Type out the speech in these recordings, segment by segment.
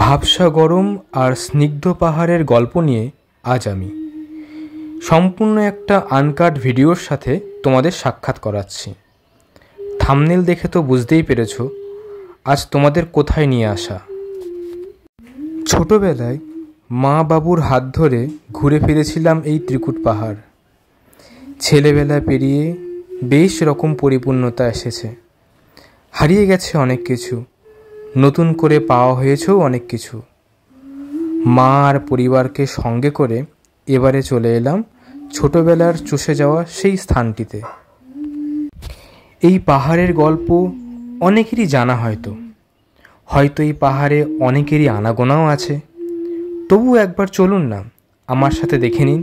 ভাবসা গরম আর স্নিগ্ধ পাহাড়ের গল্প নিয়ে আজ আমি সম্পূর্ণ একটা আনকাট ভিডিওর সাথে তোমাদের সাক্ষাৎ করাচ্ছি। থাম্বনেল দেখে তো বুঝতেই পেরেছ আজ তোমাদের কোথায় নিয়ে আসা। ছোটবেলায় মা বাবুর হাত ধরে ঘুরে ফিরেছিলাম এই ত্রিকুট পাহাড়। ছেলেবেলা পেরিয়ে বেশ রকম পরিপূর্ণতা এসেছে, হারিয়ে গেছে অনেক কিছু, নতুন করে পাওয়া হয়েছেও অনেক কিছু। মা আর পরিবারকে সঙ্গে করে এবারে চলে এলাম ছোটবেলার চষে যাওয়া সেই স্থানটিতে। এই পাহাড়ের গল্প অনেকেরই জানা, হয়তো এই পাহাড়ে অনেকেরই আনাগোনাও আছে। তবু একবার চলুন না আমার সাথে দেখে নিন।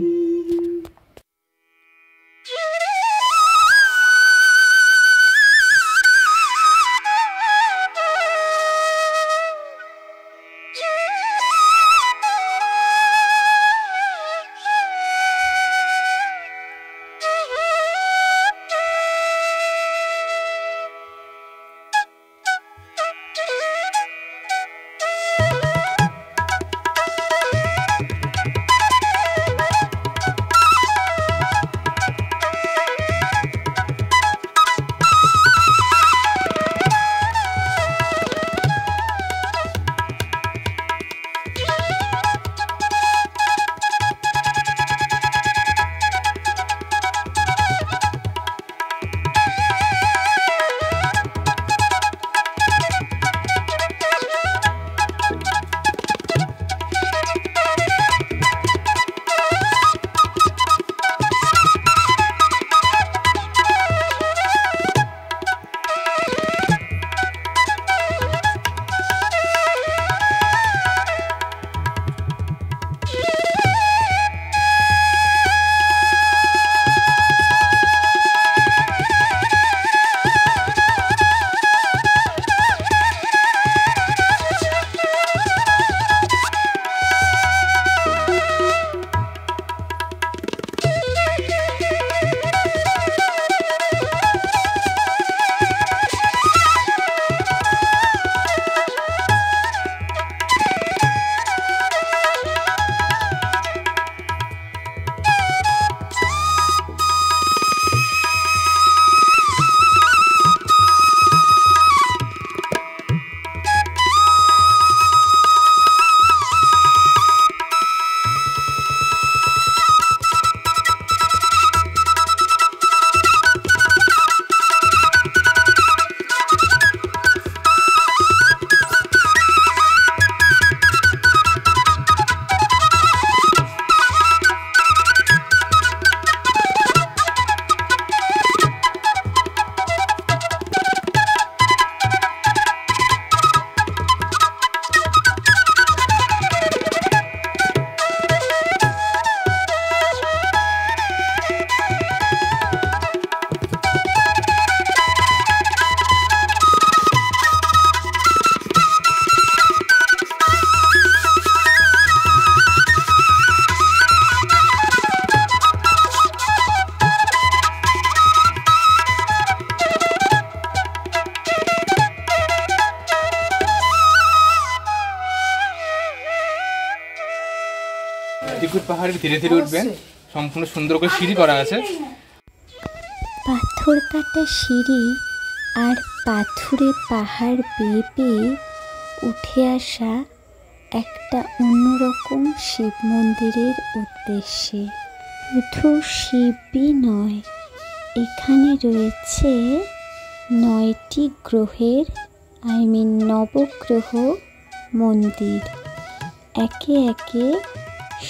ত্রিকুট পাহাড়ে ধীরে ধীরে উঠবেন, সম্পূর্ণ সুন্দর করে সিঁড়ি করা আছে। পাথর কাটা সিঁড়ি আর পাথুরে পাহাড় বেয়ে বেয়ে উঠে আসা একটা অন্যরকম শিব মন্দিরের উদ্দেশ্যে। শুধু শিবই নয়, এখানে রয়েছে 9টি গ্রহের নবগ্রহ মন্দির। একে একে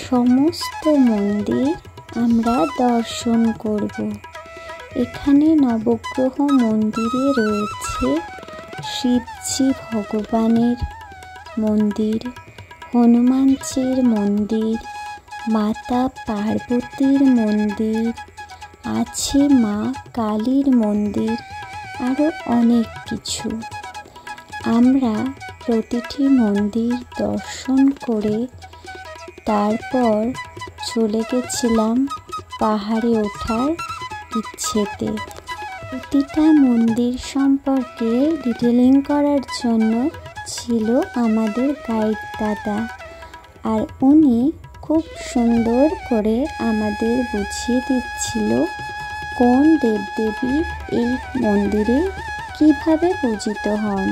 সমস্ত মন্দির আমরা দর্শন করব। এখানে নবগ্রহ মন্দিরে রয়েছে শিবজি ভগবানের মন্দির, হনুমানজির মন্দির, মাতা পার্বতীর মন্দির, আছে মা কালীর মন্দির, আরও অনেক কিছু। আমরা প্রতিটি মন্দির দর্শন করে তারপর চলে গেছিলাম পাহাড়ে ওঠার ইচ্ছেতে। প্রতিটা মন্দির সম্পর্কে ডিটেলিং করার জন্য ছিল আমাদের গাইড দাদা, আর উনি খুব সুন্দর করে আমাদের বুঝিয়ে দিচ্ছিল কোন দেবদেবী এই মন্দিরে কিভাবে পূজিত হন।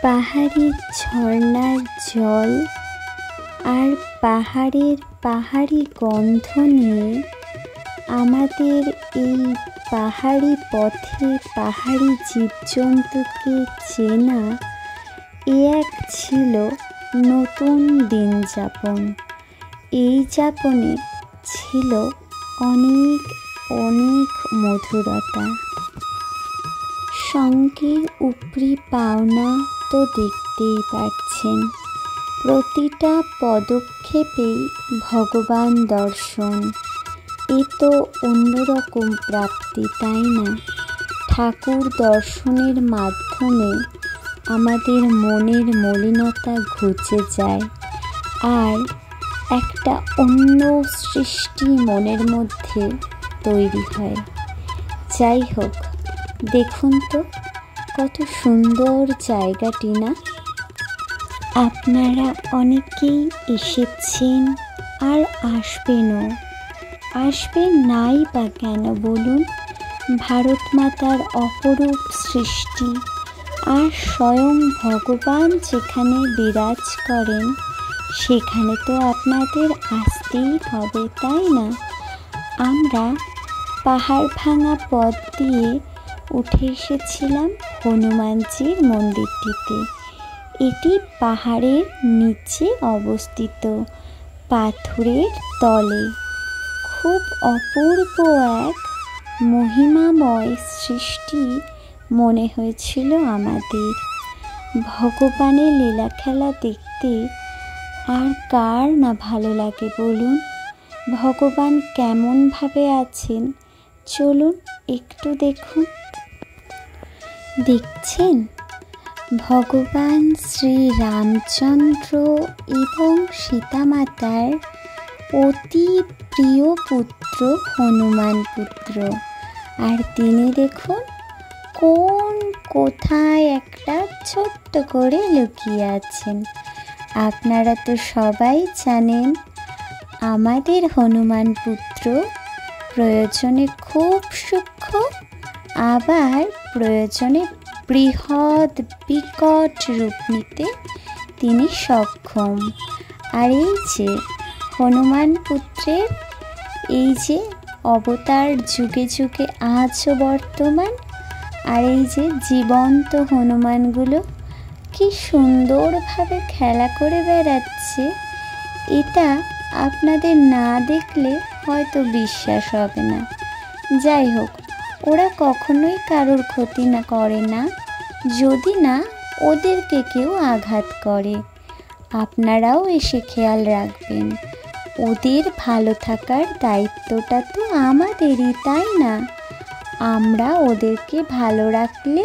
পাহাড়ি ঝর্ণার জল আর পাহাড়ের পাহাড়ি গন্ধ নিয়ে আমাদের এই পাহাড়ি পথে পাহাড়ি জীবজন্তুকে চেনা এ এক ছিল নতুন দিন যাপন। এই যাপনে ছিল অনেক অনেক মধুরতা। সঙ্গে উপরি পাওনা তো দেখতেই পাচ্ছেন, প্রতিটা পদক্ষেপেই ভগবান দর্শন। এ তো অন্যরকম প্রাপ্তি, তাই না? ঠাকুর দর্শনের মাধ্যমে আমাদের মনের মলিনতা ঘুচে যায়, আর একটা অন্য সৃষ্টি মনের মধ্যে তৈরি হয়। যাই হোক, দেখুন তো কত সুন্দর জায়গাটি না? আপনারা অনেকেই এসেছেন আর আসবেনও। আসবেন নাই বা কেন বলুন? ভারত মাতার অপরূপ সৃষ্টি, আর স্বয়ং ভগবান যেখানে বিরাজ করেন সেখানে তো আপনাদের আসতেই হবে, তাই না? আমরা পাহাড় ভাঙা পথ দিয়ে উঠে এসেছিলাম হনুমানজির মন্দিরটিতে। এটি পাহাড়ের নিচে অবস্থিত, পাথরের তলে। খুব অপূর্ব এক মহিমাময় সৃষ্টি মনে হয়েছিল আমাদের। ভগবানের লীলা খেলা দেখতে আর কার না ভালো লাগে বলুন? ভগবান কেমনভাবে আছেন চলুন একটু দেখুন। দেখছেন, ভগবান শ্রী রামচন্দ্র এবং সীতামাতার অতি প্রিয় পুত্র হনুমান পুত্র, আর তিনি দেখুন কোথায় একটা ছোট্ট করে লুকিয়ে আছেন। আপনারা তো সবাই জানেন আমাদের হনুমান পুত্র প্রয়োজনে খুব সূক্ষ্ম, আবার প্রয়োজনে বৃহৎ বিকট রূপ নিতে তিনি সক্ষম। আর এই যে হনুমান পুত্রের এই যে অবতার যুগে যুগে আজও বর্তমান, আর এই যে জীবন্ত হনুমানগুলো কি সুন্দরভাবে খেলা করে বেড়াচ্ছে, এটা আপনাদের না দেখলে হয়তো বিশ্বাস হবে না। যাই হোক, ওরা কখনোই কারোর ক্ষতি না করে না, যদি না ওদেরকে কেউ আঘাত করে। আপনারাও এসে খেয়াল রাখবেন, ওদের ভালো থাকার দায়িত্বটা তো আমাদেরই, তাই না? আমরা ওদেরকে ভালো রাখলে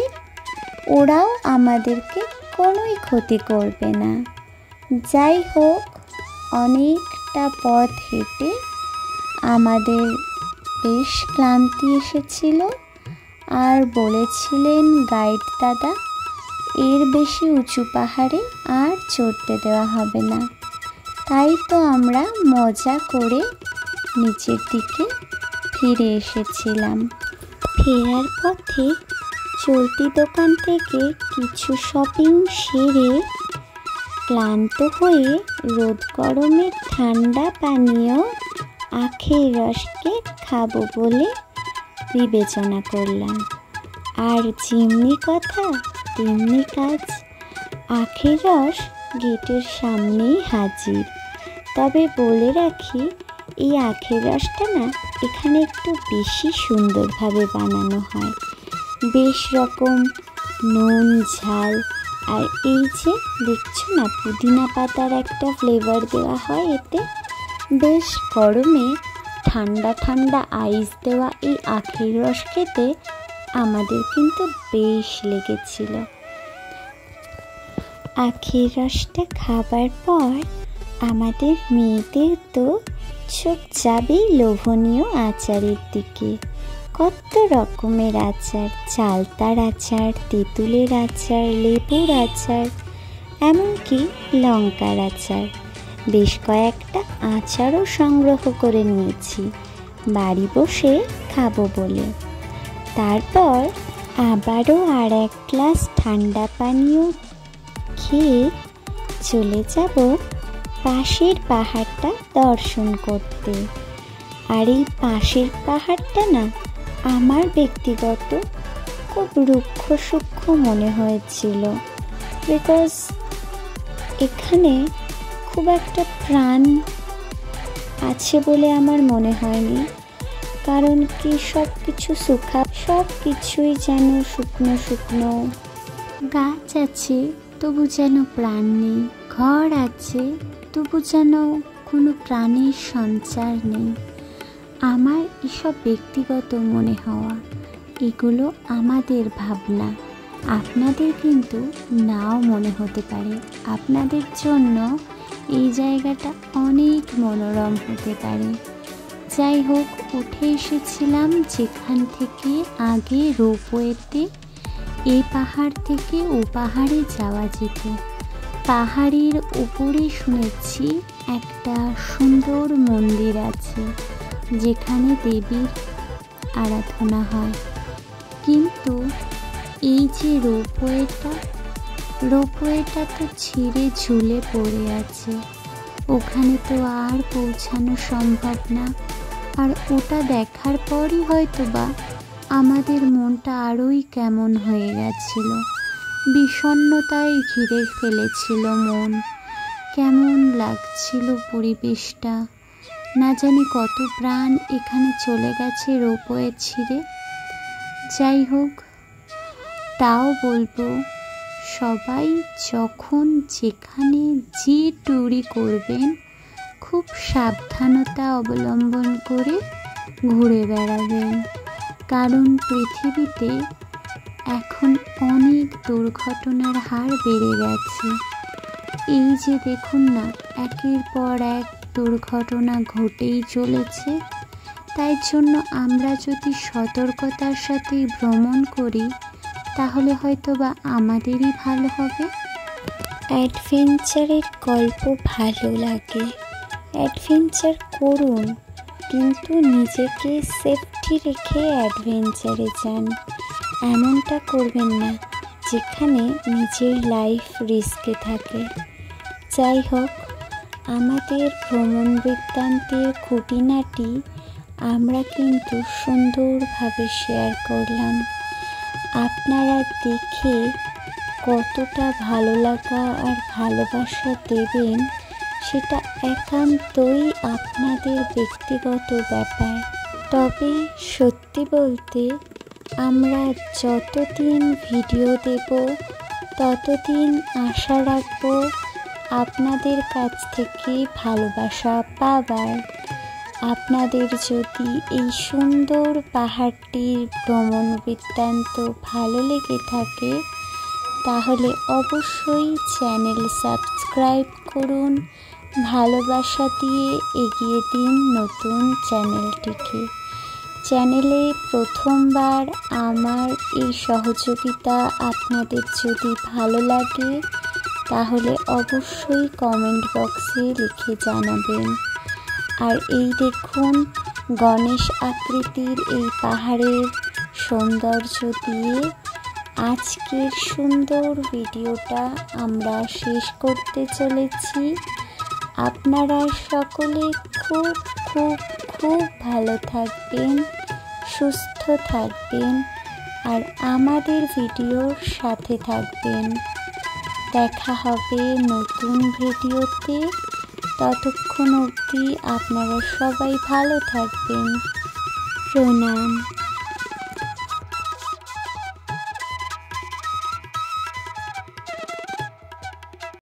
ওরাও আমাদেরকে কোনোই ক্ষতি করবে না। যাই হোক, অনেকটা পথ হেঁটে আমাদের বেশ ক্লান্তি এসেছিল, আর বলেছিলেন গাইড দাদা এর বেশি উঁচু পাহাড়ে আর চড়তে দেওয়া হবে না। তাই তো আমরা মজা করে নিচের দিকে ফিরে এসেছিলাম। ফেরার পথে চলতি দোকান থেকে কিছু শপিং সেরে ক্লান্ত হয়ে রোদ গরমের ঠান্ডা পানীয় আখের রসকে খাবো বলে বিবেচনা করলাম। আর যেমনি কথা তেমনি কাজ, আখের রস গেটের সামনেই হাজির। তবে বলে রাখি, এই আখের রসটা না এখানে একটু বেশি সুন্দরভাবে বানানো হয়। বেশ রকম নুন ঝাল, আর এই যে দেখছো না পুদিনা পাতার একটা ফ্লেভার দেওয়া হয় এতে। বেশ গরমে ঠান্ডা ঠান্ডা আইস দেওয়া এই আখের রস খেতে আমাদের কিন্তু বেশ লেগেছিল। আখের রসটা খাবার পর আমাদের মেয়েদের তো চোখ যাবেই লোভনীয় আচারের দিকে। কত রকমের আচার, চালতার আচার, তেঁতুলের আচার, লেবুর আচার, এমনকি লঙ্কার আচার। বেশ কয়েকটা আচারও সংগ্রহ করে নিয়েছি বাড়ি বসে খাবো বলে। তারপর আবারও আর এক গ্লাস ঠান্ডা পানীয় খেয়ে চলে যাব পাশের পাহাড়টা দর্শন করতে। আর এই পাশের পাহাড়টা না আমার ব্যক্তিগত খুব রুক্ষ সূক্ষ্ম মনে হয়েছিল, বিকজ এখানে খুব একটা প্রাণ আছে বলে আমার মনে হয়নি। কারণ কি সব কিছু সব কিছুই যেন শুকনো শুকনো। গাছ আছে তবু যেন প্রাণ নেই, ঘর আছে তবু যেন কোনো প্রাণের সঞ্চার নেই। আমার এসব ব্যক্তিগত মনে হওয়া, এগুলো আমাদের ভাবনা। আপনাদের কিন্তু নাও মনে হতে পারে, আপনাদের জন্য এই জায়গাটা অনেক মনোরম হতে পারে। যাই হোক, উঠে এসেছিলাম যেখান থেকে আগে রোপওয়েতে এই পাহাড় থেকে ও পাহাড়ে যাওয়া যেত। পাহাড়ের উপরে শুনেছি একটা সুন্দর মন্দির আছে যেখানে দেবীর আরাধনা হয়। কিন্তু এই যে রোপওয়েটা তো ছিঁড়ে ঝুলে পড়ে আছে, ওখানে তো আর পৌঁছানো সম্ভব না। আর ওটা দেখার পরই হয়তো বা আমাদের মনটা আরোই কেমন হয়ে গেছিল, বিষণ্ণতায় ঘিরে ফেলেছিল মন। কেমন লাগছিল পরিবেশটা, না জানি কত প্রাণ এখানে চলে গেছে রোপওয়ে ছিঁড়ে। যাই হোক, তাও বলবো সবাই যখন যেখানে যে ট্যুরই করবেন খুব সাবধানতা অবলম্বন করে ঘুরে বেড়াবেন। কারণ পৃথিবীতে এখন অনেক দুর্ঘটনার হার বেড়ে গেছে। এই যে দেখুন না, একের পর এক দুর্ঘটনা ঘটেই চলেছে। তাই জন্য আমরা যদি সতর্কতার সাথে ভ্রমণ করি তাহলে হয়তো বা আমাদেরই ভালো হবে। অ্যাডভেঞ্চারের গল্প ভালো লাগে, অ্যাডভেঞ্চার করুন, কিন্তু নিজেকে সেফটি রেখে অ্যাডভেঞ্চারে যান। এমনটা করবেন না যেখানে নিজের লাইফ রিস্কে থাকে। যাই হোক, আমাদের ভ্রমণ বৃত্তান্তের খুঁটিনাটি আমরা কিন্তু সুন্দরভাবে শেয়ার করলাম। আপনারা দেখে কতটা ভালো লাগা আর ভালোবাসা দেবেন সেটা একান্তই আপনাদের ব্যক্তিগত ব্যাপার। তবে সত্যি বলতে আমরা যতদিন ভিডিও দেব ততদিন আশা রাখব আপনাদের কাছ থেকে ভালোবাসা পাবার। আপনাদের যদি এই সুন্দর পাহাড়টির ভ্রমণ বৃত্তান্ত ভালো লেগে থাকে তাহলে অবশ্যই চ্যানেল সাবস্ক্রাইব করুন, ভালোবাসা দিয়ে এগিয়ে দিন নতুন চ্যানেলটিকে। চ্যানেলে প্রথমবার আমার এই সহযোগিতা আপনাদের যদি ভালো লাগে তাহলে অবশ্যই কমেন্ট বক্সে লিখে জানাবেন। আর এই দেখুন, গণেশ আকৃতির এই পাহাড়ের সৌন্দর্য দিয়ে আজকের সুন্দর ভিডিওটা আমরা শেষ করতে চলেছি। আপনারা সকলে খুব খুব খুব ভালো থাকবেন, সুস্থ থাকবেন আর আমাদের ভিডিওর সাথে থাকবেন। দেখা হবে নতুন ভিডিওতে। ততক্ষণ অবধি আপনারা সবাই ভালো থাকবেন। প্রণাম।